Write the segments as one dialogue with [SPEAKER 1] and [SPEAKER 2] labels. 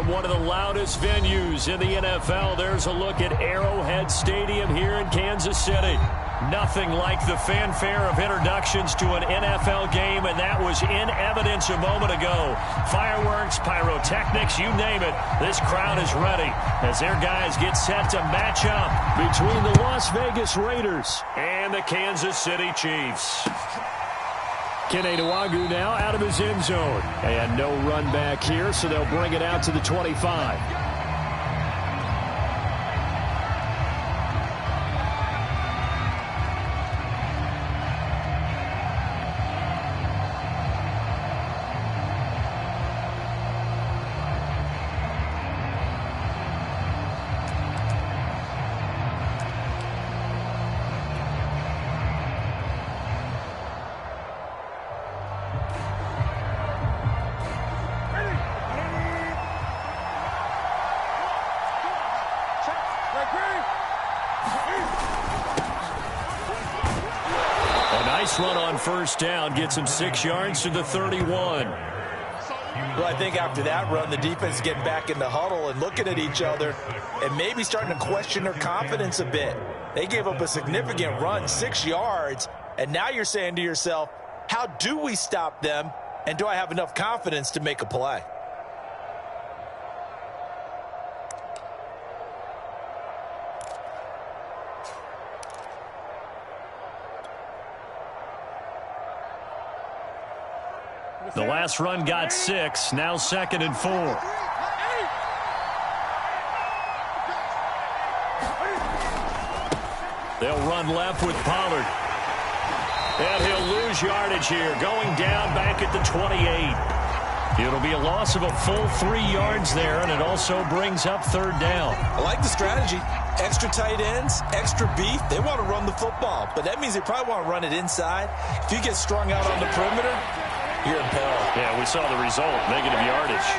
[SPEAKER 1] From one of the loudest venues in the NFL, there's a look at Arrowhead Stadium here in Kansas City. Nothing like the fanfare of introductions to an NFL game, and that was in evidence a moment ago. Fireworks, pyrotechnics, you name it. This crowd is ready as their guys get set to match up between the Las Vegas Raiders and the Kansas City Chiefs. Kene Nwangwu now out of his end zone. And no run back here, so they'll bring it out to the 25. Run on first down gets him 6 yards to the 31.
[SPEAKER 2] Well, I think after that run, the defense is getting back in the huddle and looking at each other and maybe starting to question their confidence a bit. They gave up a significant run, 6 yards, and now you're saying to yourself, how do we stop them, and do I have enough confidence to make a play?
[SPEAKER 1] The last run got 6, now 2nd and 4. They'll run left with Pollard. And he'll lose yardage here, going down back at the 28. It'll be a loss of a full 3 yards there, and it also brings up 3rd down.
[SPEAKER 2] I like the strategy. Extra tight ends, extra beef. They want to run the football, but that means they probably want to run it inside. If you get strung out on the perimeter, you're in peril.
[SPEAKER 1] Yeah, we saw the result, negative yardage.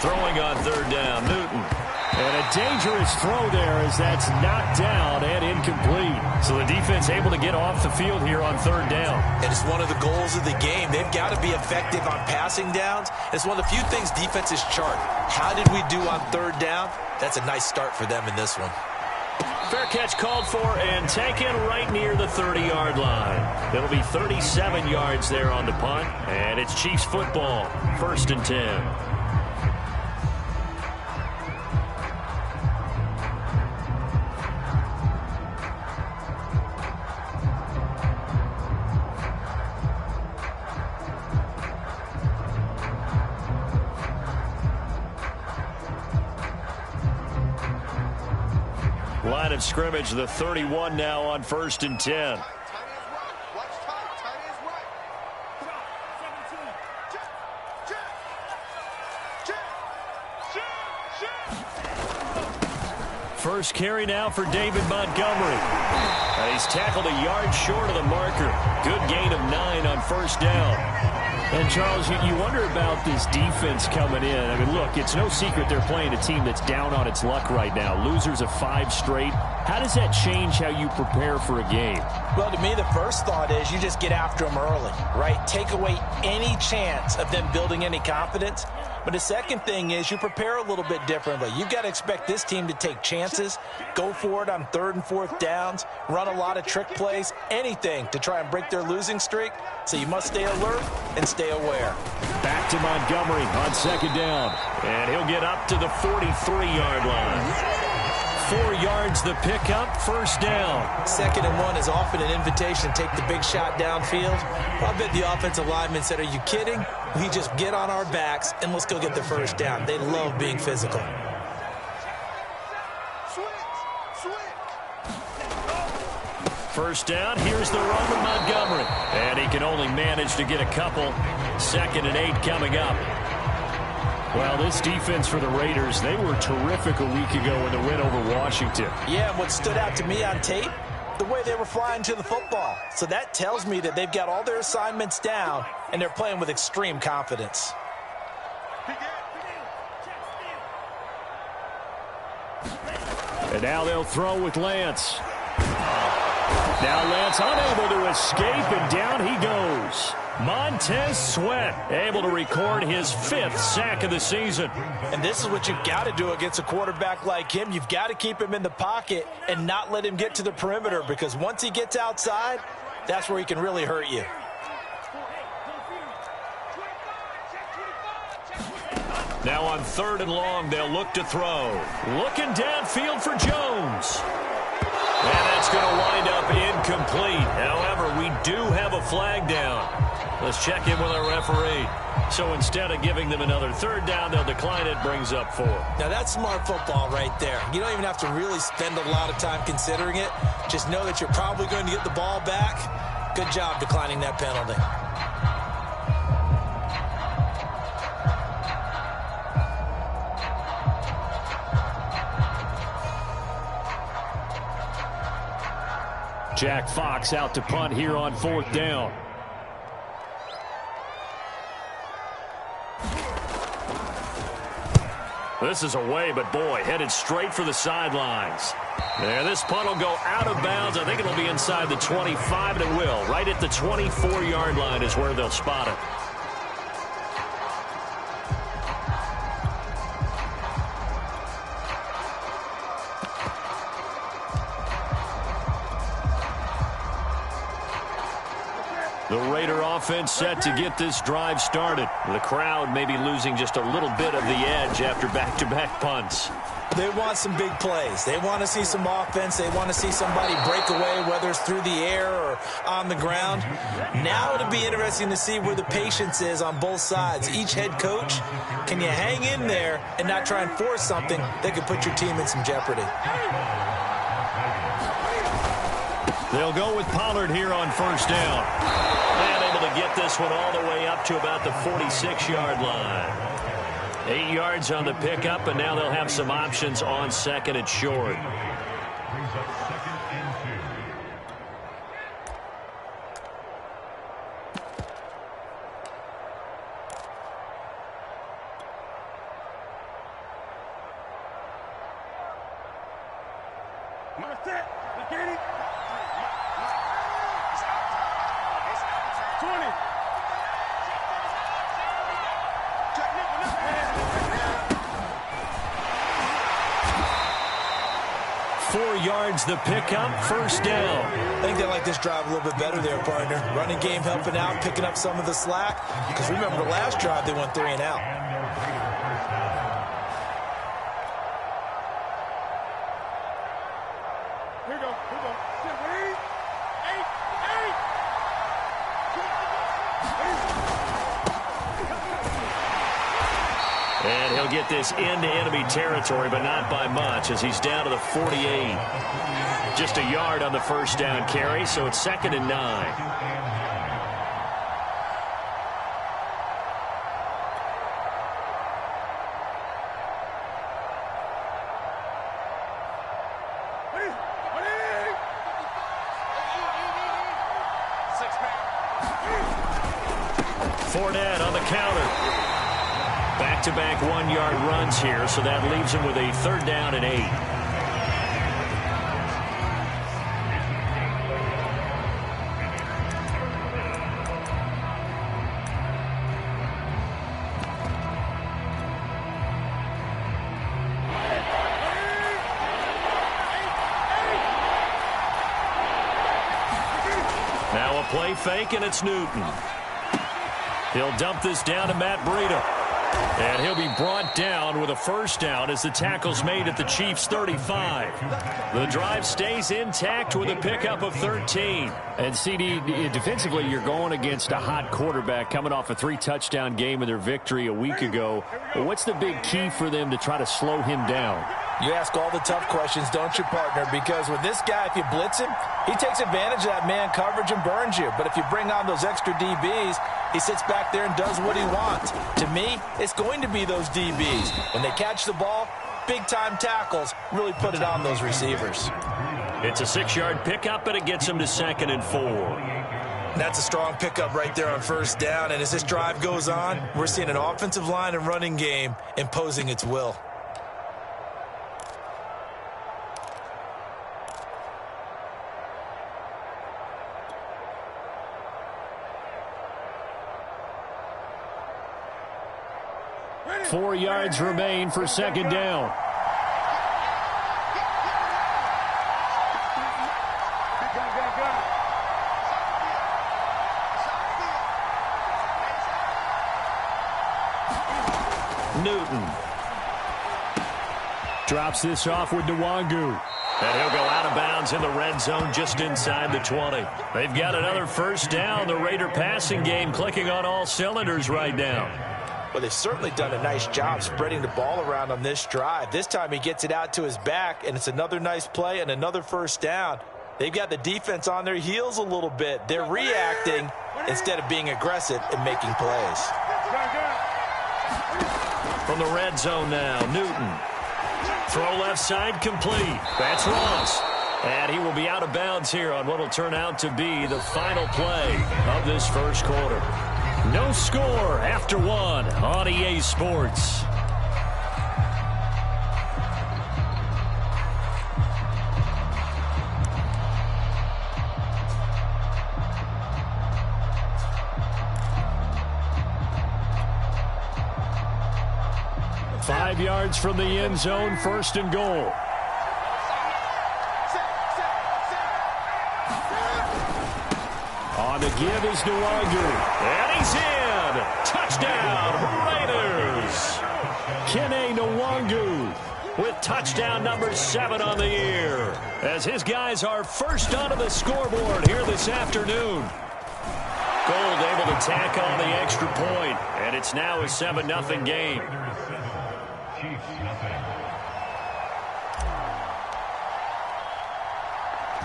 [SPEAKER 1] Throwing on 3rd down, Newton. And a dangerous throw there as that's knocked down and incomplete. So the defense able to get off the field here on 3rd down.
[SPEAKER 2] And it's one of the goals of the game. They've got to be effective on passing downs. It's one of the few things defenses chart. How did we do on 3rd down? That's a nice start for them in this one.
[SPEAKER 1] Fair catch called for and taken right near the 30-yard line. It'll be 37 yards there on the punt, and it's Chiefs football, 1st and 10. Line of scrimmage, the 31 now on 1st and 10. First carry now for David Montgomery. And he's tackled a yard short of the marker. Good gain of 9 on 1st down. And, Charles, you wonder about this defense coming in. I mean, look, it's no secret they're playing a team that's down on its luck right now. Losers of 5 straight. How does that change how you prepare for a game?
[SPEAKER 2] Well, to me, the first thought is you just get after them early, right? Take away any chance of them building any confidence. But the second thing is you prepare a little bit differently. You've got to expect this team to take chances, go for it on 3rd and 4th downs, run a lot of trick plays, anything to try and break their losing streak. So you must stay alert and stay aware.
[SPEAKER 1] Back to Montgomery on 2nd down. And he'll get up to the 43-yard line. 4 yards the pickup, 1st down.
[SPEAKER 2] 2nd and 1 is often an invitation to take the big shot downfield. I bet the offensive lineman said, are you kidding? We just get on our backs and let's go get the 1st down. They love being physical.
[SPEAKER 1] First down, here's the run with Montgomery. And he can only manage to get a couple. 2nd and 8 coming up. Well, this defense for the Raiders, they were terrific a week ago in the win over Washington.
[SPEAKER 2] Yeah, and what stood out to me on tape, the way they were flying to the football. So that tells me that they've got all their assignments down, and they're playing with extreme confidence.
[SPEAKER 1] And now they'll throw with Lance. Now Lance unable to escape, and down he goes. Montez Sweat able to record his 5th sack of the season.
[SPEAKER 2] And this is what you've got to do against a quarterback like him. You've got to keep him in the pocket and not let him get to the perimeter, because once he gets outside, that's where he can really hurt you.
[SPEAKER 1] Now on 3rd and long, they'll look to throw. Looking downfield for Jones. And that's going to wind up incomplete. However, we do have a flag down. Let's check in with our referee. So instead of giving them another 3rd down, they'll decline it, brings up 4.
[SPEAKER 2] Now that's smart football right there. You don't even have to really spend a lot of time considering it. Just know that you're probably going to get the ball back. Good job declining that penalty.
[SPEAKER 1] Jack Fox out to punt here on 4th down. This is away, but boy, headed straight for the sidelines. There, this punt will go out of bounds. I think it'll be inside the 25, and it will. Right at the 24-yard line is where they'll spot it. The Raider offense set to get this drive started. The crowd may be losing just a little bit of the edge after back-to-back punts.
[SPEAKER 2] They want some big plays. They want to see some offense. They want to see somebody break away, whether it's through the air or on the ground. Now it'll be interesting to see where the patience is on both sides. Each head coach, can you hang in there and not try and force something that could put your team in some jeopardy?
[SPEAKER 1] They'll go with Pollard here on 1st down. And able to get this one all the way up to about the 46-yard line. 8 yards on the pickup, and now they'll have some options on 2nd and short. The pickup, 1st down.
[SPEAKER 2] I think they like this drive a little bit better there, partner. Running game helping out, picking up some of the slack. Because remember, the last drive, they went 3 and out.
[SPEAKER 3] Here we go.
[SPEAKER 1] And he'll get this into enemy territory, but not by much, as he's down to the 48. Just a yard on the 1st down carry, so it's 2nd and 9. Fournette on the counter. Back-to-back 1-yard runs here, so that leaves him with a 3rd down and 8. Now a play fake, and it's Newton. He'll dump this down to Matt Breida. And he'll be brought down with a 1st down as the tackle's made at the Chiefs' 35. The drive stays intact with a pickup of 13.
[SPEAKER 4] And CD, defensively, you're going against a hot quarterback coming off a 3-touchdown game in their victory a week ago. But what's the big key for them to try to slow him down?
[SPEAKER 2] You ask all the tough questions, don't you, partner? Because with this guy, if you blitz him, he takes advantage of that man coverage and burns you. But if you bring on those extra DBs, he sits back there and does what he wants. To me, it's going to be those DBs. When they catch the ball, big-time tackles really put it on those receivers.
[SPEAKER 1] It's a 6-yard pickup, and it gets him to 2nd and 4.
[SPEAKER 2] That's a strong pickup right there on 1st down. And as this drive goes on, we're seeing an offensive line and running game imposing its will.
[SPEAKER 4] 4 yards remain for second down. Newton drops this off with Nwangu. And he'll go out of bounds in the red zone just inside the 20. They've got another first down. The Raider passing game clicking on all cylinders right now.
[SPEAKER 2] Well, they've certainly done a nice job spreading the ball around on this drive. This time he gets it out to his back, and it's another nice play and another first down. They've got the defense on their heels a little bit. They're reacting instead of being aggressive and making plays.
[SPEAKER 1] From the red zone now, Newton. Throw left side complete. That's Ross. And he will be out of bounds here on what will turn out to be the final play of this first quarter. No score after one on EA Sports. Five yards from the end zone, first and goal. On the give is Nwangu. And he's in. Touchdown, Raiders. Kene Nwangu with touchdown number 7 on the year, as his guys are first onto the scoreboard here this afternoon. Gold able to tack on the extra point, and it's now a 7-0 game.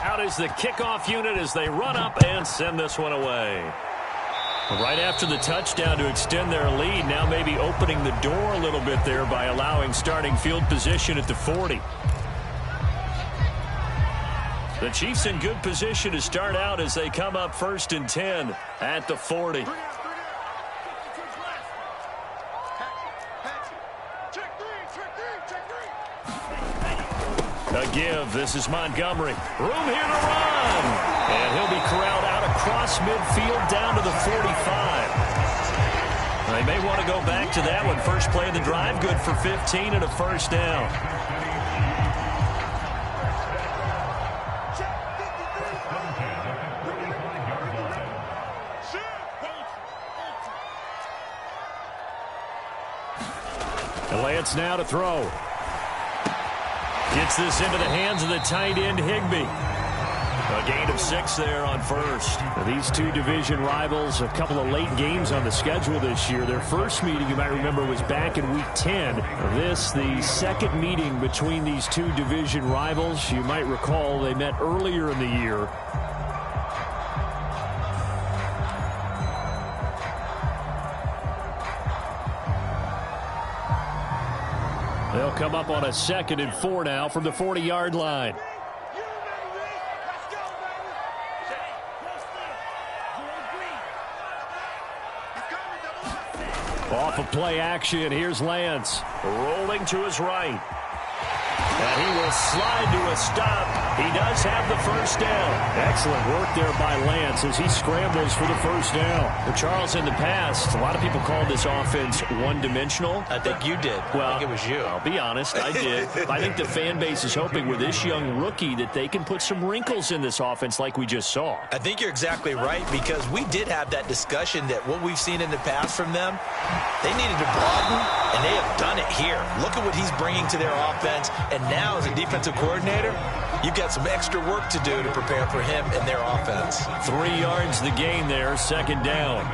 [SPEAKER 1] Out is the kickoff unit as they run up and send this one away. Right after the touchdown to extend their lead, now maybe opening the door a little bit there by allowing starting field position at the 40. The Chiefs in good position to start out as they come up 1st and 10 at the 40. A give. This is Montgomery. Room here to run. And he'll be corralled out across midfield down to the 45. They may want to go back to that one. First play of the drive, good for 15 and a first down. And Lance now to throw. Gets this into the hands of the tight end, Higbee. A gain of 6 there on first. These two division rivals, a couple of late games on the schedule this year. Their first meeting, you might remember, was back in Week 10. This, the second meeting between these two division rivals. You might recall they met earlier in the year. They'll come up on a 2nd and 4 now from the 40-yard line. Off of play action, here's Lance. Rolling to his right. And he will slide to a stop. He does have the first down. Excellent work there by Lance as he scrambles for the first down. Well, Charles, in the past, a lot of people called this offense one-dimensional.
[SPEAKER 2] I think you did.
[SPEAKER 1] Well,
[SPEAKER 2] I think it was you.
[SPEAKER 1] I'll be honest, I did. I think the fan base is hoping with this young rookie that they can put some wrinkles in this offense like we just saw.
[SPEAKER 2] I think you're exactly right, because we did have that discussion that what we've seen in the past from them, they needed to broaden, and they have done it here. Look at what he's bringing to their offense, and now as a defensive coordinator, you've got some extra work to do to prepare for him and their offense.
[SPEAKER 1] 3 yards the gain there, second down.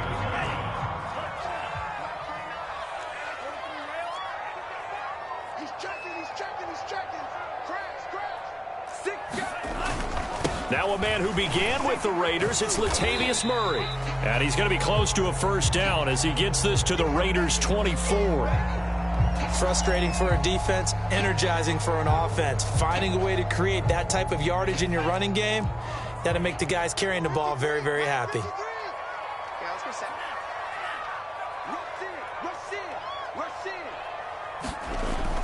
[SPEAKER 3] He's checking.
[SPEAKER 1] Now a man who began with the Raiders, it's Latavius Murray. And he's going to be close to a first down as he gets this to the Raiders' 24.
[SPEAKER 2] Frustrating for a defense, energizing for an offense. Finding a way to create that type of yardage in your running game, that'll make the guys carrying the ball very, very happy.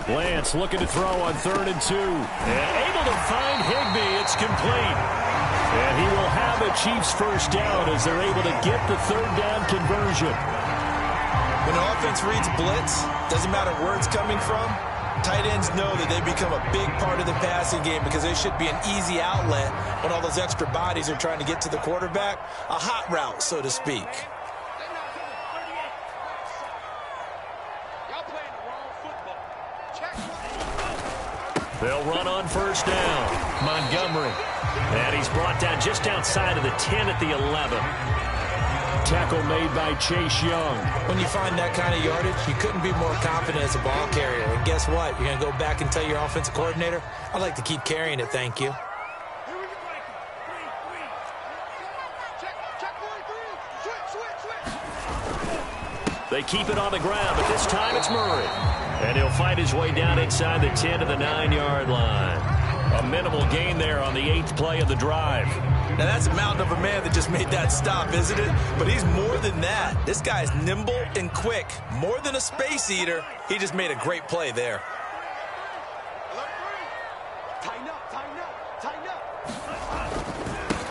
[SPEAKER 1] Lance looking to throw on 3rd and 2. And able to find Higbee. It's complete. And he will have a Chiefs first down as they're able to get the 3rd down conversion.
[SPEAKER 2] When the offense reads blitz, doesn't matter where it's coming from, tight ends know that they become a big part of the passing game because they should be an easy outlet when all those extra bodies are trying to get to the quarterback. A hot route, so to speak.
[SPEAKER 1] They'll run on first down. Montgomery. And he's brought down just outside of the 10 at the 11. Tackle made by Chase Young.
[SPEAKER 2] When you find that kind of yardage, you couldn't be more confident as a ball carrier. And guess what? You're going to go back and tell your offensive coordinator, I'd like to keep carrying it, thank you.
[SPEAKER 1] They keep it on the ground, but this time it's Murray. And he'll fight his way down inside the 10 to the 9-yard line. A minimal gain there on the 8th play of the drive.
[SPEAKER 2] Now, that's a mountain of a man that just made that stop, isn't it? But he's more than that. This guy's nimble and quick. More than a space eater, he just made a great play there.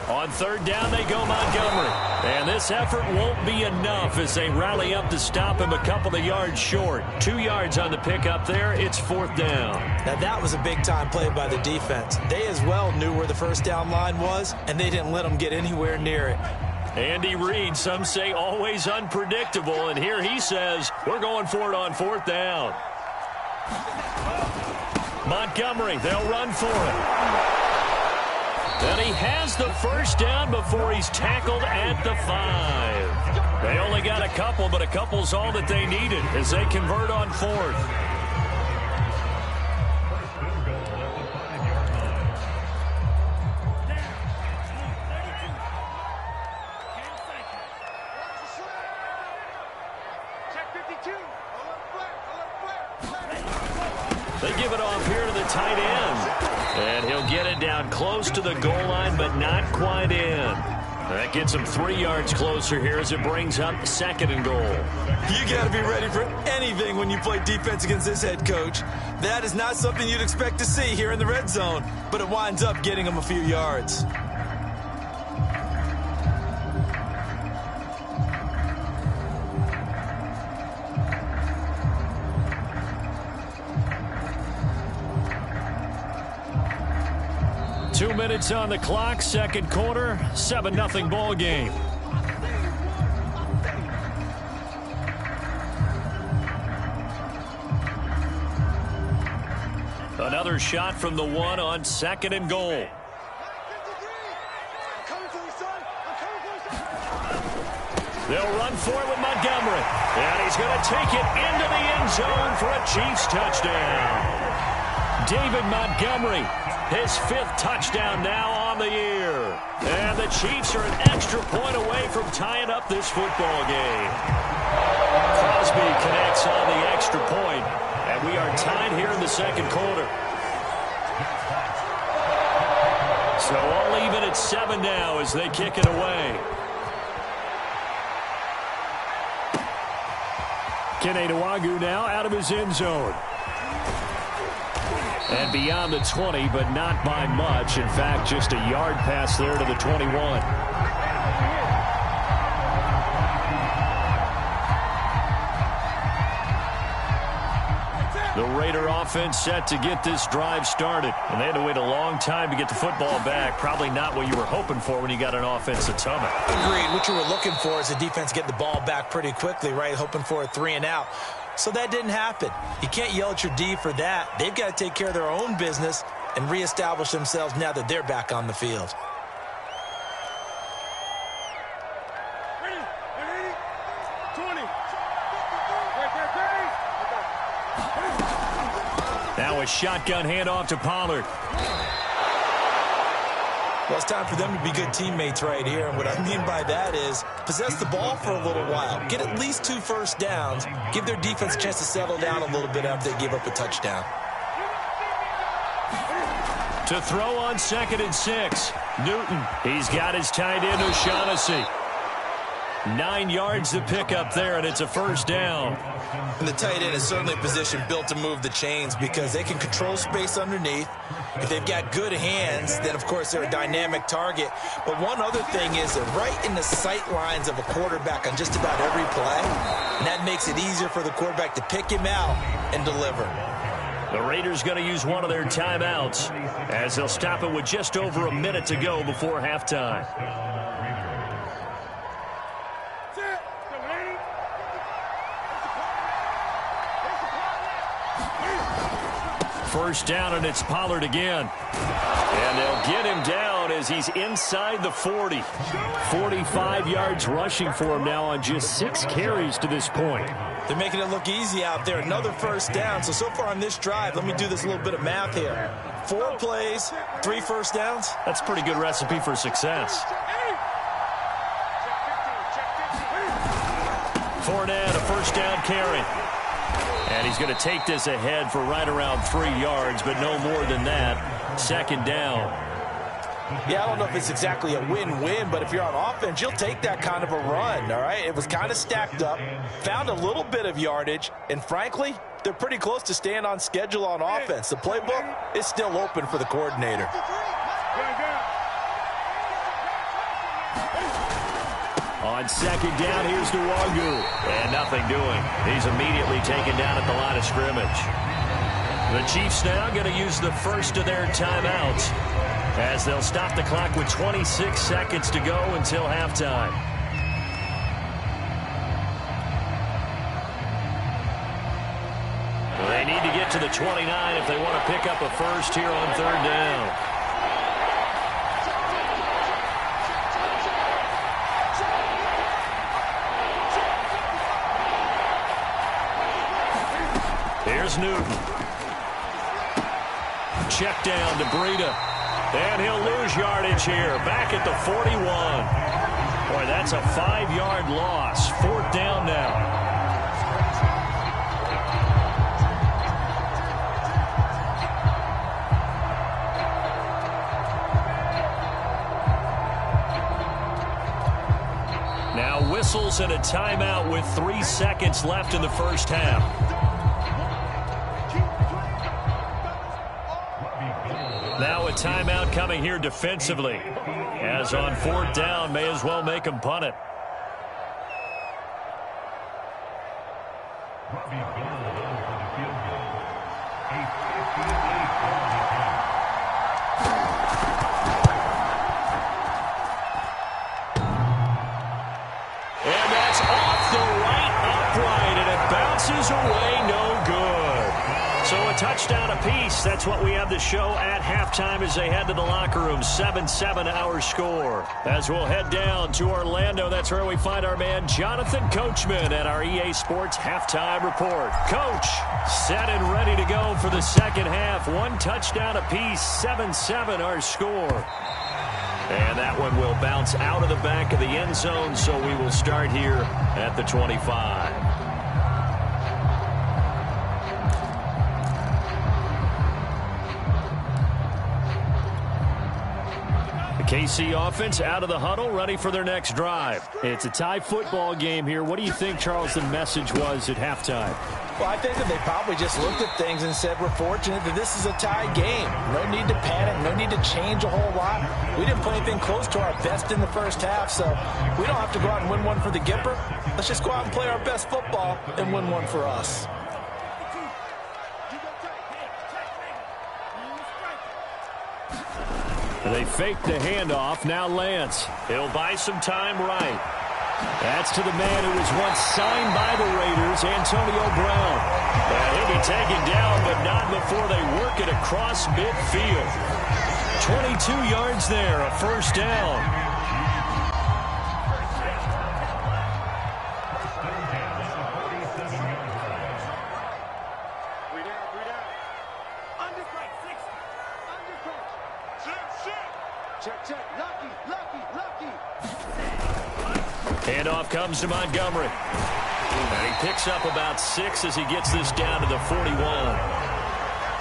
[SPEAKER 1] On third down, they go Montgomery. And this effort won't be enough as they rally up to stop him a couple of yards short. 2 yards on the pickup there. It's fourth down.
[SPEAKER 2] Now, that was a big-time play by the defense. They as well knew where the first down line was, and they didn't let them get anywhere near it.
[SPEAKER 1] Andy Reid, some say always unpredictable, and here he says, we're going for it on fourth down. Montgomery, they'll run for it. And he has the first down before he's tackled at the 5. They only got a couple, but a couple's all that they needed as they convert on fourth. They give it off here to the tight end. And he'll get it down close to the goal line, but not quite in. That gets him 3 yards closer here as it brings up second and goal.
[SPEAKER 2] You got to be ready for anything when you play defense against this head coach. That is not something you'd expect to see here in the red zone, but it winds up getting him a few yards.
[SPEAKER 1] Two minutes on the clock, second quarter, 7-0 ball game. Another shot from the 1 on second and goal. They'll run for it with Montgomery. And he's going to take it into the end zone for a Chiefs touchdown. David Montgomery, his 5th touchdown now on the year. And the Chiefs are an extra point away from tying up this football game. Crosby connects on the extra point, and we are tied here in the second quarter. So all even at 7 now as they kick it away. Kene Nwangwu now out of his end zone. And beyond the 20, but not by much. In fact, just a yard pass there to the 21. The Raider offense set to get this drive started. And they had to wait a long time to get the football back. Probably not what you were hoping for when you got an offense that's humming.
[SPEAKER 2] Agreed. What you were looking for is the defense getting the ball back pretty quickly, right? Hoping for a 3 and out. So that didn't happen. You can't yell at your D for that. They've got to take care of their own business and reestablish themselves now that they're back on the field.
[SPEAKER 3] Ready? 20.
[SPEAKER 1] Now a shotgun handoff to Pollard.
[SPEAKER 2] Well, it's time for them to be good teammates right here. And what I mean by that is possess the ball for a little while. Get at least 2 first downs. Give their defense a chance to settle down a little bit after they give up a touchdown.
[SPEAKER 1] To throw on 2nd and 6. Newton. He's got his tight end O'Shaughnessy. 9 yards to pick up there, and it's a first down.
[SPEAKER 2] And the tight end is certainly a position built to move the chains because they can control space underneath. If they've got good hands, then, of course, they're a dynamic target. But one other thing is they're right in the sight lines of a quarterback on just about every play, and that makes it easier for the quarterback to pick him out and deliver.
[SPEAKER 1] The Raiders going to use one of their timeouts as they'll stop it with just over a minute to go before halftime. First down, and it's Pollard again. And they'll get him down as he's inside the 40. 45 yards rushing for him now on just 6 carries to this point.
[SPEAKER 2] They're making it look easy out there. Another first down. So far on this drive, let me do this little bit of math here. 4 plays, 3 first downs.
[SPEAKER 1] That's a pretty good recipe for success. Fournette, a first down carry. And he's going to take this ahead for right around 3 yards, but no more than that. Second down.
[SPEAKER 2] Yeah, I don't know if it's exactly a win-win, but if you're on offense, you'll take that kind of a run, all right? It was kind of stacked up, found a little bit of yardage, and frankly, they're pretty close to staying on schedule on offense. The playbook is still open for the coordinator.
[SPEAKER 1] On second down, here's Nwangu. And nothing doing. He's immediately taken down at the line of scrimmage. The Chiefs now going to use the first of their timeouts as they'll stop the clock with 26 seconds to go until halftime. They need to get to the 29 if they want to pick up a first here on third down. Here's Newton. Check down to Breida. And he'll lose yardage here. Back at the 41. Boy, that's a 5-yard loss. Fourth down now. Now whistles and a timeout with 3 seconds left in the first half. Now a timeout coming here defensively. As on fourth down, may as well make him punt it. And that's off the right upright, and it bounces away, no good. So a touchdown apiece. That's what we have to show at halftime as they head to the locker room. 7-7 our score. As we'll head down to Orlando, that's where we find our man Jonathan Coachman at our EA Sports Halftime Report. Coach, set and ready to go for the second half. 1 touchdown apiece. 7-7 our score. And that one will bounce out of the back of the end zone, so we will start here at the 25. KC offense out of the huddle, ready for their next drive. It's a tie football game here. What do you think, Charles, the message was at halftime?
[SPEAKER 2] Well, I think that they probably just looked at things and said, we're fortunate that this is a tie game. No need to panic, no need to change a whole lot. We didn't play anything close to our best in the first half, so we don't have to go out and win one for the Gipper. Let's just go out and play our best football and win one for us.
[SPEAKER 1] They fake the handoff. Now Lance. He'll buy some time right. That's to the man who was once signed by the Raiders, Antonio Brown. And he'll be taken down, but not before they work it across midfield. 22 yards there, a first down. Handoff comes to Montgomery. And he picks up about 6 as he gets this down to the 41.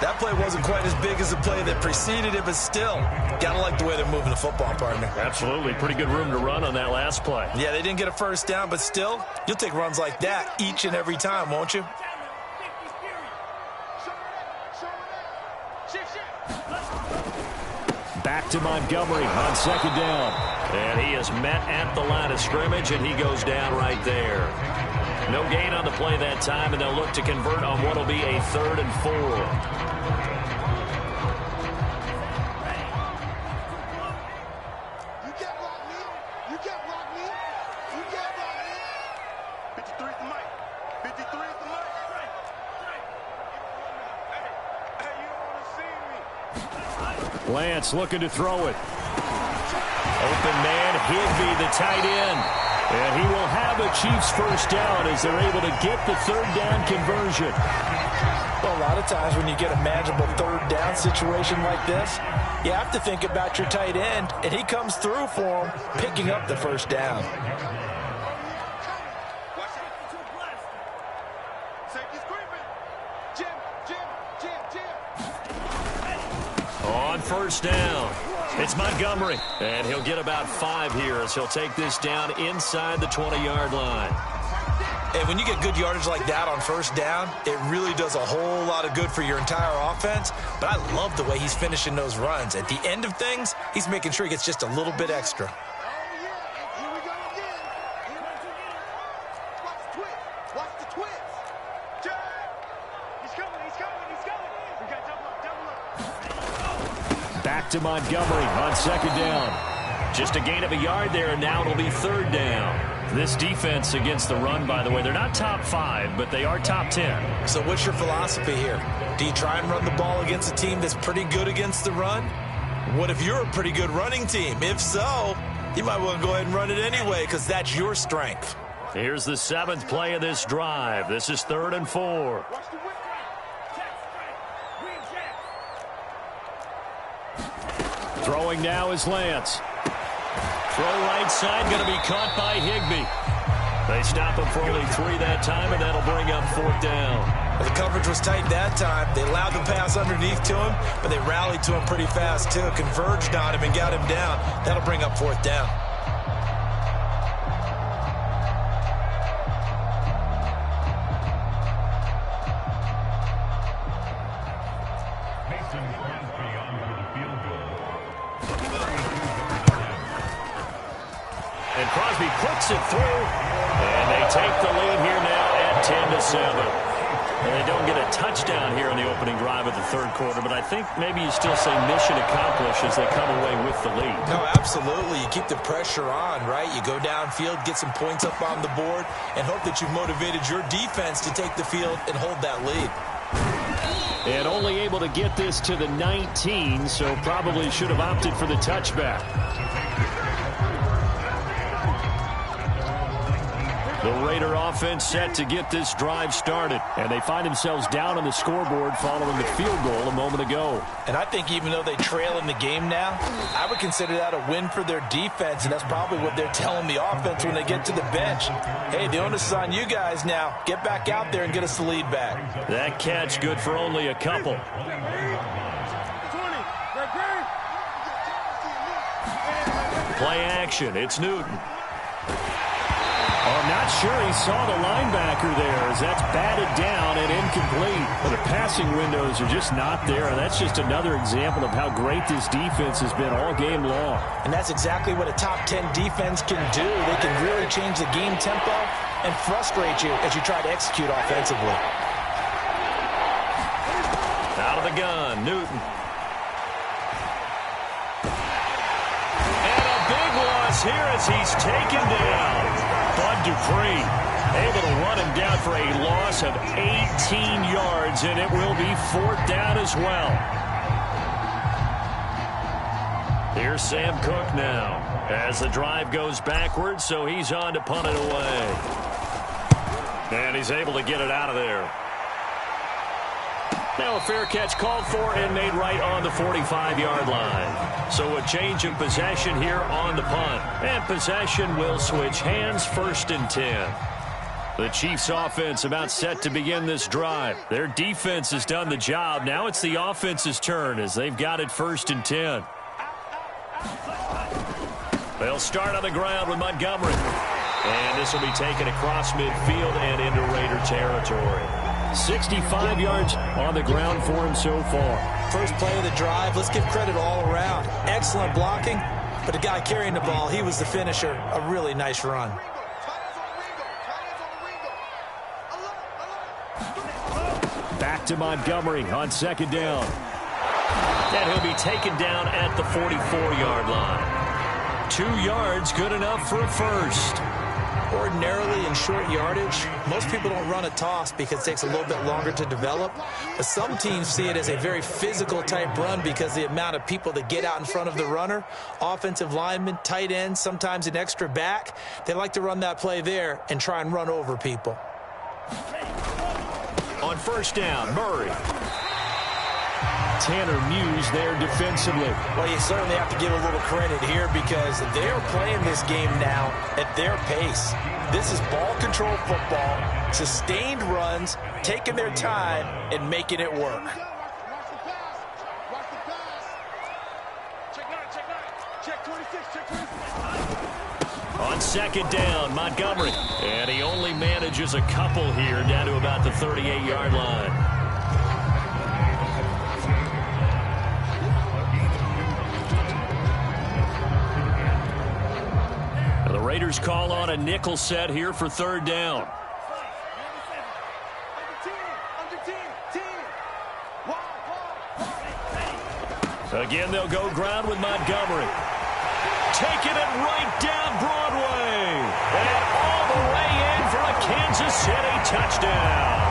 [SPEAKER 2] That play wasn't quite as big as the play that preceded it, but still, gotta like the way they're moving the football, partner.
[SPEAKER 1] Absolutely. Pretty good room to run on that last play.
[SPEAKER 2] Yeah, they didn't get a first down, but still, you'll take runs like that each and every time, won't you?
[SPEAKER 1] Back to Montgomery on second down. And he is met at the line of scrimmage, and he goes down right there. No gain on the play that time, and they'll look to convert on what will be a 3rd and 4.
[SPEAKER 3] You can't block me. You can't block me. You can't block me. 53 is the mic. 53 is the mic. Hey, you don't want to see me.
[SPEAKER 1] Lance looking to throw it. Open man, Higbee, the tight end. And he will have a Chiefs first down as they're able to get the 3rd down conversion.
[SPEAKER 2] Well, a lot of times when you get a manageable 3rd down situation like this, you have to think about your tight end, and he comes through for him, picking up the first down.
[SPEAKER 1] On first down, it's Montgomery. And he'll get about 5 here as he'll take this down inside the 20-yard line.
[SPEAKER 2] And when you get good yardage like that on first down, it really does a whole lot of good for your entire offense. But I love the way he's finishing those runs. At the end of things, he's making sure he gets just a little bit extra.
[SPEAKER 1] Back to Montgomery on second down. Just a gain of a yard there, and now it'll be 3rd down. This defense against the run, by the way, they're not top 5, but they are top 10.
[SPEAKER 2] So what's your philosophy here? Do you try and run the ball against a team that's pretty good against the run? What if you're a pretty good running team? If so, you might want to go ahead and run it anyway because that's your strength.
[SPEAKER 1] Here's the 7th play of this drive. This is 3rd and 4. Throwing now is Lance. Throw right side, going to be caught by Higbee. They stop him for only 3 that time, and that'll bring up 4th down.
[SPEAKER 2] Well, the coverage was tight that time. They allowed the pass underneath to him, but they rallied to him pretty fast, too. Converged on him and got him down. That'll bring up 4th down.
[SPEAKER 1] Puts it through, and they take the lead here now at 10-7. And they don't get a touchdown here in the opening drive of the 3rd quarter, but I think maybe you still say mission accomplished as they come away with the lead.
[SPEAKER 2] No, absolutely. You keep the pressure on, right? You go downfield, get some points up on the board, and hope that you've motivated your defense to take the field and hold that lead.
[SPEAKER 1] And only able to get this to the 19, so probably should have opted for the touchback. The Raider offense set to get this drive started, and they find themselves down on the scoreboard following the field goal a moment ago.
[SPEAKER 2] And I think even though they trail in the game now, I would consider that a win for their defense, and that's probably what they're telling the offense when they get to the bench. Hey, the onus is on you guys now. Get back out there and get us the lead back.
[SPEAKER 1] That catch good for only a couple.
[SPEAKER 3] 20.
[SPEAKER 1] Play action. It's Newton. I'm not sure he saw the linebacker there as that's batted down and incomplete. But the passing windows are just not there. And that's just another example of how great this defense has been all game long.
[SPEAKER 2] And that's exactly what a top 10 defense can do. They can really change the game tempo and frustrate you as you try to execute offensively.
[SPEAKER 1] Out of the gun, Newton. And a big loss here as he's taken down. Bud Dupree able to run him down for a loss of 18 yards, and it will be 4th down as well. Here's Sam Cook now as the drive goes backwards, so he's on to punt it away. And he's able to get it out of there. Now a fair catch called for and made right on the 45-yard line. So a change of possession here on the punt. And possession will switch hands, 1st and 10. The Chiefs offense about set to begin this drive. Their defense has done the job. Now it's the offense's turn as they've got it 1st and 10. They'll start on the ground with Montgomery. And this will be taken across midfield and into Raider territory. 65 yards on the ground for him so far.
[SPEAKER 2] First play of the drive, let's give credit all around. Excellent blocking, but the guy carrying the ball, he was the finisher. A really nice run.
[SPEAKER 1] Back to Montgomery on 2nd down. And he'll be taken down at the 44-yard line. 2 yards, good enough for a first.
[SPEAKER 2] Ordinarily in short yardage, most people don't run a toss because it takes a little bit longer to develop. But some teams see it as a very physical type run because the amount of people that get out in front of the runner, offensive linemen, tight ends, sometimes an extra back, they like to run that play there and try and run over people.
[SPEAKER 1] On 1st down, Murray. Tanner Muse there defensively.
[SPEAKER 2] Well, you certainly have to give a little credit here because they're playing this game now at their pace. This is ball control football, sustained runs, taking their time and making it work.
[SPEAKER 1] On 2nd down, Montgomery. And he only manages a couple here down to about the 38-yard line. The Raiders call on a nickel set here for 3rd down. Again, they'll go ground with Montgomery. Taking it right down Broadway. And all the way in for a Kansas City touchdown.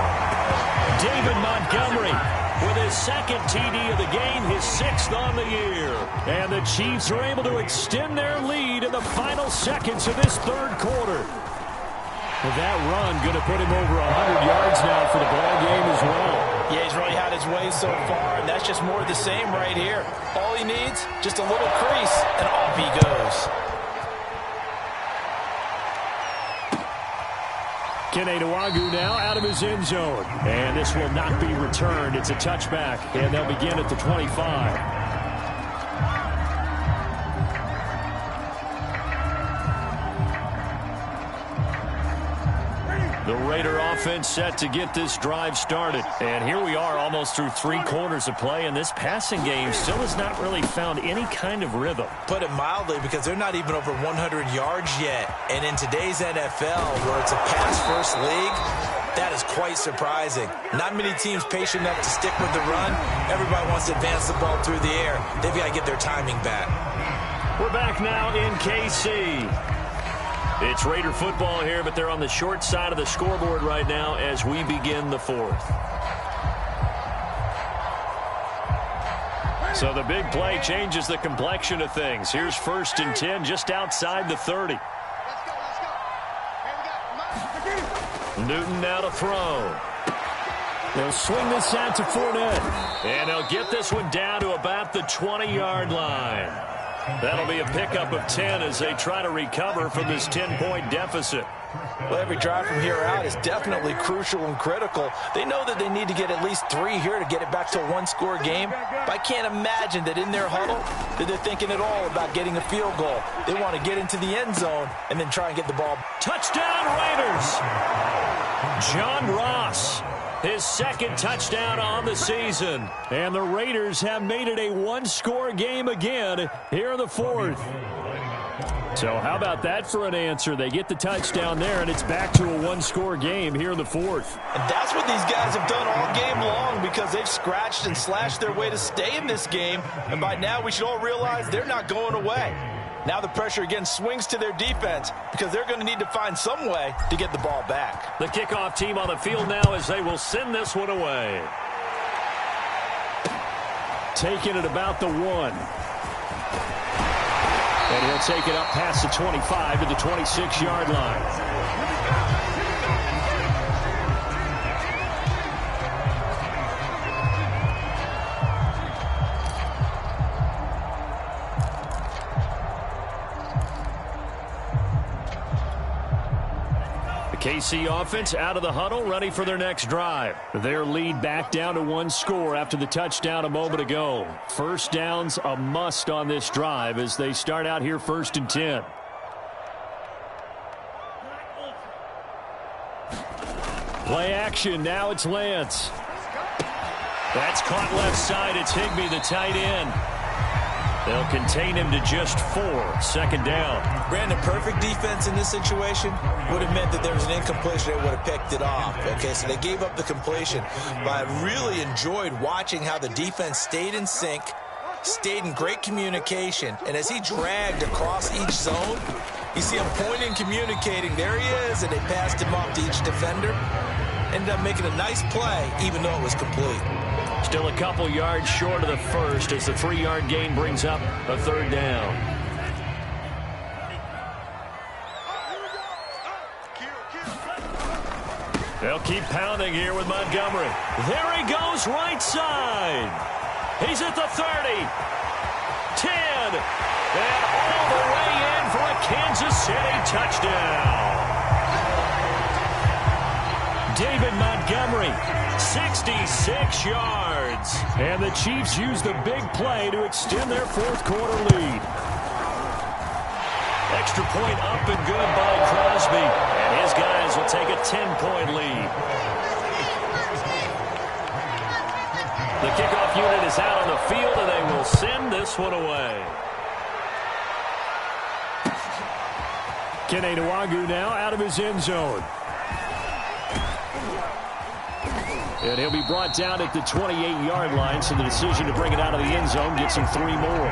[SPEAKER 1] David Montgomery with his 2nd TD of the game, his 6th on the year. And the Chiefs are able to extend their lead in the final seconds of this 3rd quarter. With that run, going to put him over 100 yards now for the ball game as well.
[SPEAKER 2] Yeah, he's really had his way so far, and that's just more of the same right here. All he needs, just a little crease, and off he goes.
[SPEAKER 1] Kene Nwangwu now out of his end zone. And this will not be returned. It's a touchback, and they'll begin at the 25. The Raider offense set to get this drive started. And here we are almost through 3 quarters of play, and this passing game still has not really found any kind of rhythm.
[SPEAKER 2] Put it mildly, because they're not even over 100 yards yet. And in today's NFL, where it's a pass-first league, that is quite surprising. Not many teams patient enough to stick with the run. Everybody wants to advance the ball through the air. They've got to get their timing back.
[SPEAKER 1] We're back now in KC. It's Raider football here, but they're on the short side of the scoreboard right now as we begin the 4th. So the big play changes the complexion of things. Here's 1st and 10 just outside the 30. Newton now to throw. They'll swing this out to Fournette. And they'll get this one down to about the 20-yard line. That'll be a pickup of 10 as they try to recover from this 10-point deficit.
[SPEAKER 2] Well, every drive from here out is definitely crucial and critical. They know that they need to get at least 3 here to get it back to a 1-score game. But I can't imagine that in their huddle that they're thinking at all about getting a field goal. They want to get into the end zone and then try and get the ball.
[SPEAKER 1] Touchdown, Raiders! John Ross, his 2nd touchdown on the season. And the Raiders have made it a 1-score game again here in the 4th. So how about that for an answer? They get the touchdown there, and it's back to a 1-score game here in the 4th.
[SPEAKER 2] And that's what these guys have done all game long, because they've scratched and slashed their way to stay in this game. And by now, we should all realize they're not going away. Now the pressure again swings to their defense, because they're going to need to find some way to get the ball back.
[SPEAKER 1] The kickoff team on the field now as they will send this one away. Taking it about the 1. And he'll take it up past the 25 to the 26-yard line. The KC offense out of the huddle, ready for their next drive. Their lead back down to 1 score after the touchdown a moment ago. First down's a must on this drive as they start out here 1st and 10. Play action. Now it's Lance. That's caught left side. It's Higbee, the tight end. They'll contain him to just 4. 2nd down.
[SPEAKER 2] Brandon, perfect defense in this situation would have meant that there was an incompletion that would have picked it off. Okay, so they gave up the completion. But I really enjoyed watching how the defense stayed in sync, stayed in great communication, and as he dragged across each zone, you see him pointing, communicating. There he is, and they passed him off to each defender. Ended up making a nice play, even though it was complete.
[SPEAKER 1] Still a couple yards short of the first as the 3-yard gain brings up a 3rd down. They'll keep pounding here with Montgomery. There he goes, right side. He's at the 30. 10. And all the way in for a Kansas City touchdown. David Montgomery, 66 yards. And the Chiefs use the big play to extend their 4th quarter lead. Extra point up and good by Crosby. And his guys will take a 10-point lead. The kickoff unit is out on the field, and they will send this one away. Kene Nwangwu now out of his end zone. And he'll be brought down at the 28-yard line, so the decision to bring it out of the end zone gets him 3 more.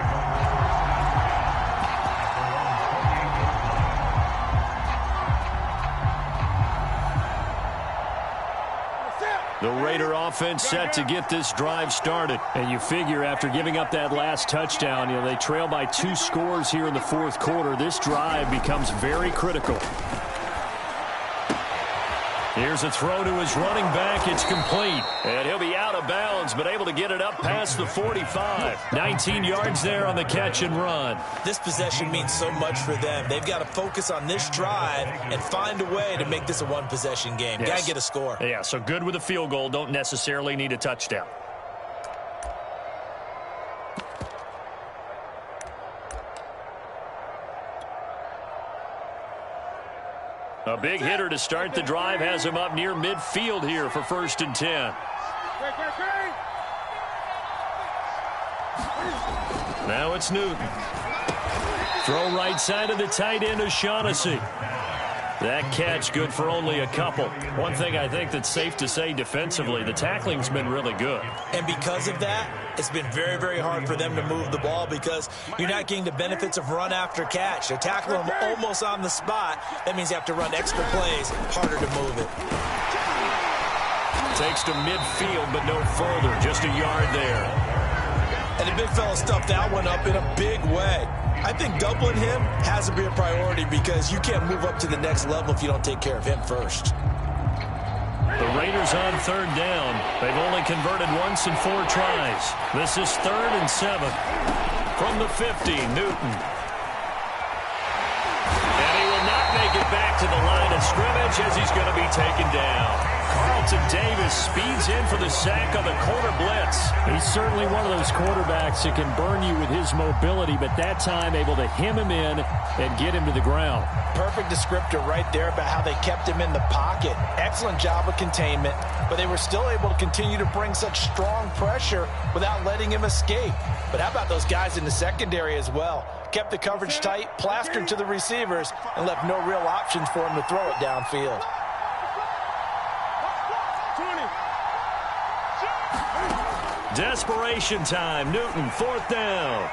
[SPEAKER 1] The Raider offense set to get this drive started. And you figure after giving up that last touchdown, they trail by 2 scores here in the 4th quarter. This drive becomes very critical. Here's a throw to his running back. It's complete. And he'll be out of bounds, but able to get it up past the 45. 19 yards there on the catch and run.
[SPEAKER 2] This possession means so much for them. They've got to focus on this drive and find a way to make this a 1-possession game.
[SPEAKER 1] Yes.
[SPEAKER 2] Got to get a score.
[SPEAKER 1] Yeah, so good with a field goal. Don't necessarily need a touchdown. A big hitter to start the drive has him up near midfield here for 1st and 10. Now it's Newton. Throw right side of the tight end, O'Shaughnessy. That catch good for only a couple. One thing I think that's safe to say defensively, the tackling's been really good.
[SPEAKER 2] And because of that, it's been very, very hard for them to move the ball because you're not getting the benefits of run after catch. They're tackling them almost on the spot. That means you have to run extra plays, harder to move it.
[SPEAKER 1] Takes to midfield, but no further. Just a yard there.
[SPEAKER 2] And the big fella stuffed that one up in a big way. I think doubling him has to be a priority because you can't move up to the next level if you don't take care of him first.
[SPEAKER 1] The Raiders on 3rd down. They've only converted once in 4 tries. This is 3rd and 7. From the 50, Newton. And he will not make it back to the line of scrimmage as he's going to be taken down. Carlton Davis speeds in for the sack on the corner blitz. He's certainly one of those quarterbacks that can burn you with his mobility, but that time able to hem him in and get him to the ground.
[SPEAKER 2] Perfect descriptor right there about how they kept him in the pocket. Excellent job of containment, but they were still able to continue to bring such strong pressure without letting him escape. But how about those guys in the secondary as well? Kept the coverage tight, plastered to the receivers, and left no real options for him to throw it downfield.
[SPEAKER 1] Desperation time. Newton, 4th down.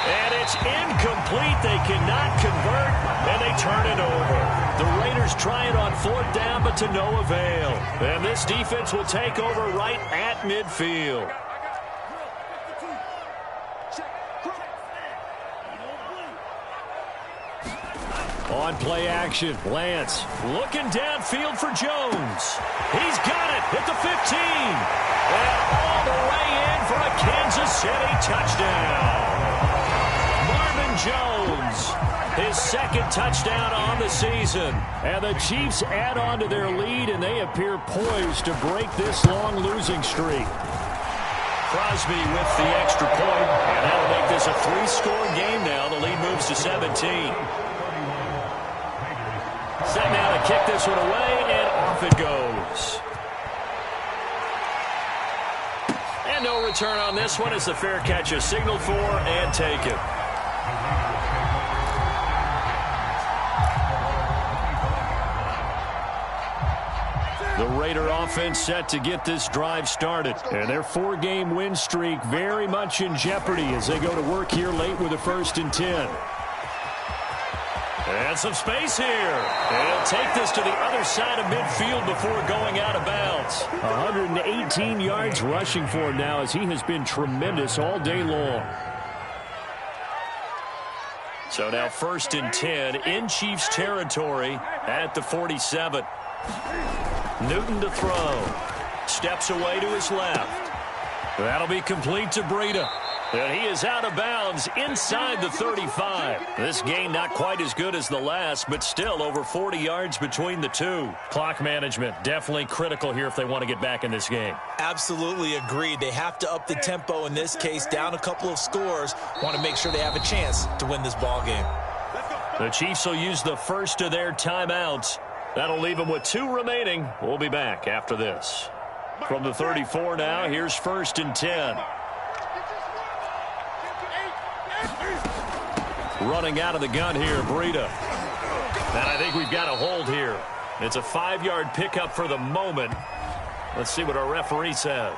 [SPEAKER 1] And it's incomplete. They cannot convert, and they turn it over. The Raiders try it on 4th down, but to no avail. And this defense will take over right at midfield. On play action, Lance looking downfield for Jones. He's got it at the 15. And all the way in for a Kansas City touchdown. Marvin Jones His second touchdown on the season.
[SPEAKER 4] And the Chiefs add on to their lead, and they appear poised to break this long losing streak.
[SPEAKER 1] Crosby with the extra point, and that'll make this a 3-score game now. The lead moves to 17. Set now to kick this one away, and off it goes. And no return on this one. It's a fair catch, a signal for, and taken. The Raider offense set to get this drive started.
[SPEAKER 4] And their 4-game win streak very much in jeopardy as they go to work here late with a 1st and 10.
[SPEAKER 1] And some space here. And he'll take this to the other side of midfield before going out of bounds.
[SPEAKER 4] 118 yards rushing for him now as he has been tremendous all day long.
[SPEAKER 1] So now 1st and 10 in Chiefs territory at the 47. Newton to throw. Steps away to his left. That'll be complete to Breida. And he is out of bounds inside the 35. This game not quite as good as the last, but still over 40 yards between the two.
[SPEAKER 4] Clock management definitely critical here if they want to get back in this game.
[SPEAKER 2] Absolutely agreed. They have to up the tempo in this case, down a couple of scores. Want to make sure they have a chance to win this ball game.
[SPEAKER 1] The Chiefs will use the first of their timeouts. That'll leave them with 2 remaining. We'll be back after this. From the 34 now, here's 1st and 10. Running out of the gun here, Breida. And I think we've got a hold here. It's a 5-yard pickup for the moment. Let's see what our referee says.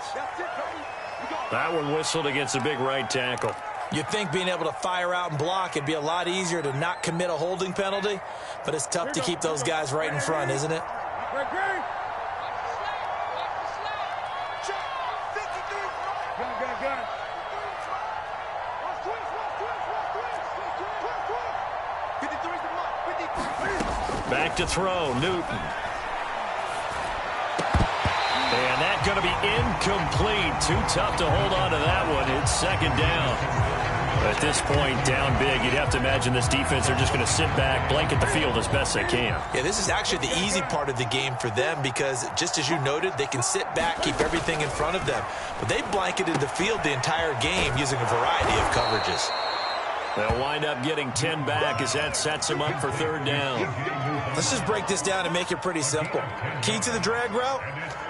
[SPEAKER 1] That one whistled against a big right tackle.
[SPEAKER 2] You'd think being able to fire out and block it'd be a lot easier to not commit a holding penalty, but it's tough to keep those guys right in front, isn't it?
[SPEAKER 1] Back to throw, Newton. And that's going to be incomplete. Too tough to hold on to that one. It's 2nd down. At this point, down big, you'd have to imagine this defense are just going to sit back, blanket the field as best they can.
[SPEAKER 2] Yeah, this is actually the easy part of the game for them because, just as you noted, they can sit back, keep everything in front of them. But they blanketed the field the entire game using a variety of coverages.
[SPEAKER 1] They'll wind up getting 10 back as that sets them up for 3rd down.
[SPEAKER 2] Let's just break this down and make it pretty simple. Key to the drag route,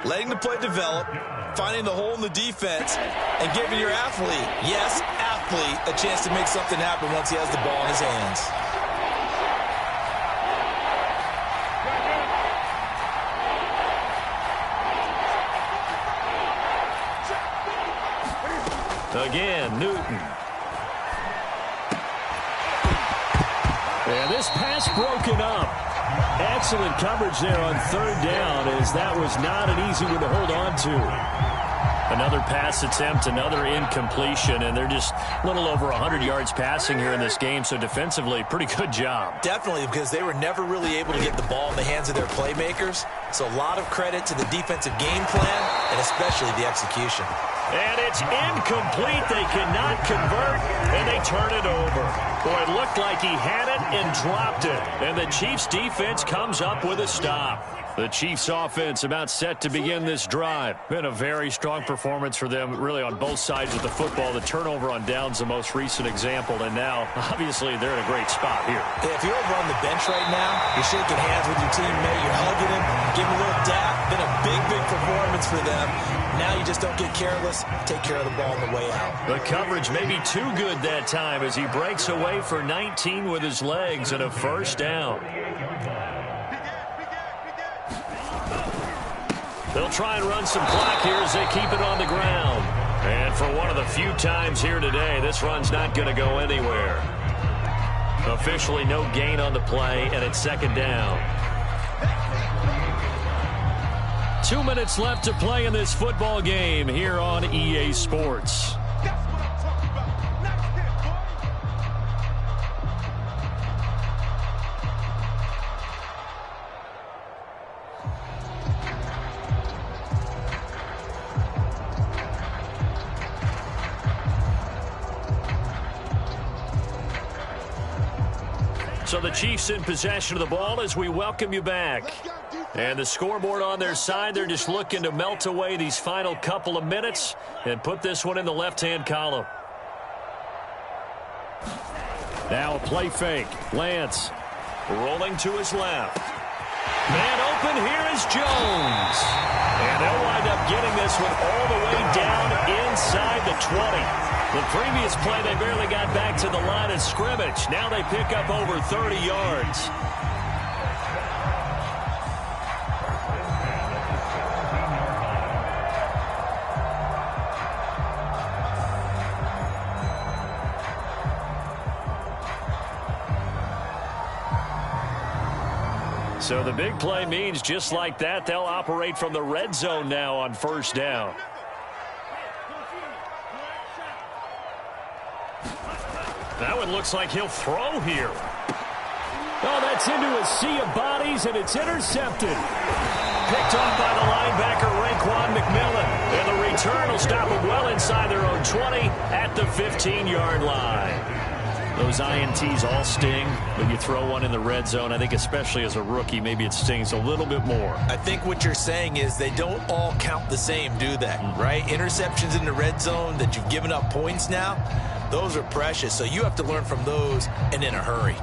[SPEAKER 2] letting the play develop, finding the hole in the defense, and giving your athlete, yes, athlete, a chance to make something happen once he has the ball in his hands.
[SPEAKER 1] Again, Newton.
[SPEAKER 4] And this pass broken up. Excellent coverage there on 3rd down as that was not an easy one to hold on to.
[SPEAKER 1] Another pass attempt, another incompletion, and they're just a little over 100 yards passing here in this game, so defensively, pretty good job.
[SPEAKER 2] Definitely, because they were never really able to get the ball in the hands of their playmakers. So a lot of credit to the defensive game plan and especially the execution.
[SPEAKER 1] And it's incomplete. They cannot convert, and they turn it over. Boy, it looked like he had it and dropped it. And the Chiefs' defense comes up with a stop. The Chiefs' offense about set to begin this drive. Been a very strong performance for them, really, on both sides of the football. The turnover on downs, the most recent example, and now, obviously, they're in a great spot here.
[SPEAKER 2] Yeah, if you're over on the bench right now, you're shaking hands with your teammate, you're hugging him, giving a little dap. Been a big, big performance for them. Now you just don't get careless. Take care of the ball on the way out.
[SPEAKER 1] The coverage may be too good that time as he breaks away for 19 with his legs and a 1st down. They'll try and run some clock here as they keep it on the ground. And for one of the few times here today, this run's not going to go anywhere. Officially no gain on the play, and it's 2nd down. 2 minutes left to play in this football game here on EA Sports. So the Chiefs in possession of the ball as we welcome you back. And the scoreboard on their side, they're just looking to melt away these final couple of minutes and put this one in the left-hand column.
[SPEAKER 4] Now a play fake. Lance
[SPEAKER 1] rolling to his left. Man open, here is Jones. And they'll wind up getting this one all the way down inside the 20. The previous play, they barely got back to the line of scrimmage. Now they pick up over 30 yards. So the big play means just like that, they'll operate from the red zone now on first down. That one looks like he'll throw here.
[SPEAKER 4] Oh, that's into a sea of bodies, and it's intercepted.
[SPEAKER 1] Picked off by the linebacker, Raekwon McMillan. And the return will stop them well inside their own 20 at the 15-yard line. Those INTs all sting when you throw one in the red zone. I think especially as a rookie, maybe it stings a little bit more.
[SPEAKER 2] I think what you're saying is they don't all count the same, do they? Right? Interceptions in the red zone that you've given up points now, those are precious. So you have to learn from those and in a hurry.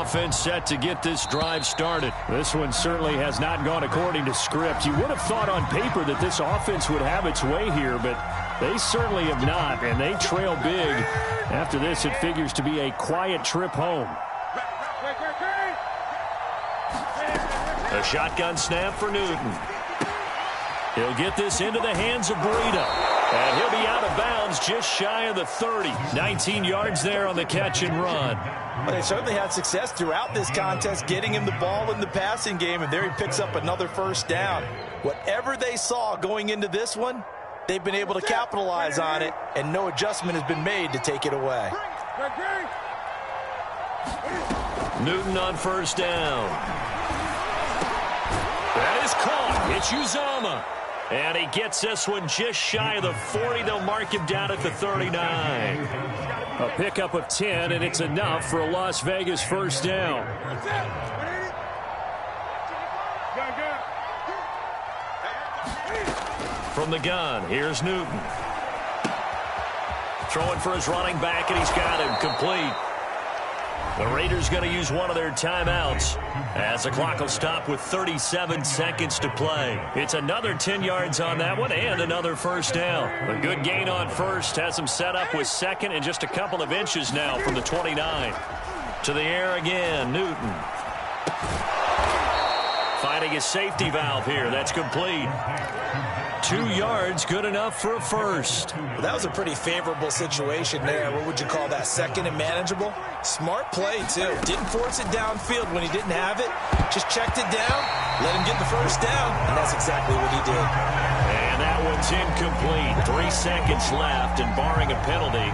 [SPEAKER 1] Offense set to get this drive started.
[SPEAKER 4] This one certainly has not gone according to script. You would have thought on paper that this offense would have its way here, but they certainly have not, and they trail big. After this, it figures to be a quiet trip home.
[SPEAKER 1] A shotgun snap for Newton. He'll get this into the hands of Breida. And he'll be out of bounds just shy of the 30. 19 yards there on the catch and run.
[SPEAKER 2] Well, they certainly had success throughout this contest getting him the ball in the passing game, and there he picks up another first down. Whatever they saw going into this one, they've been able to capitalize on it, and no adjustment has been made to take it away.
[SPEAKER 1] Newton on first down. That is caught. It's Uzomah. And he gets this one just shy of the 40. They'll mark him down at the 39.
[SPEAKER 4] A pickup of 10, and it's enough for a Las Vegas first down.
[SPEAKER 1] From the gun, here's Newton. Throwing for his running back, and he's got him complete. The Raiders going to use one of their timeouts as the clock will stop with 37 seconds to play. It's another 10 yards on that one and another first down. A good gain on first has them set up with second and just a couple of inches now from the 29. To the air again, Newton. Finding his safety valve here. That's complete. 2 yards, good enough for a first.
[SPEAKER 2] Well, that was a pretty favorable situation there. What would you call that? Second and manageable? Smart play, too. Didn't force it downfield when he didn't have it. Just checked it down, let him get the first down, and that's exactly what he did.
[SPEAKER 1] And that one's incomplete. 3 seconds left, and barring a penalty,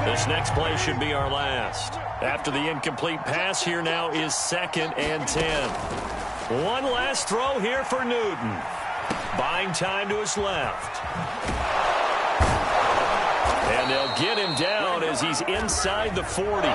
[SPEAKER 1] this next play should be our last. After the incomplete pass, here now is 2nd and 10. One last throw here for Newton. Buying time to his left. And they'll get him down as he's inside the 40.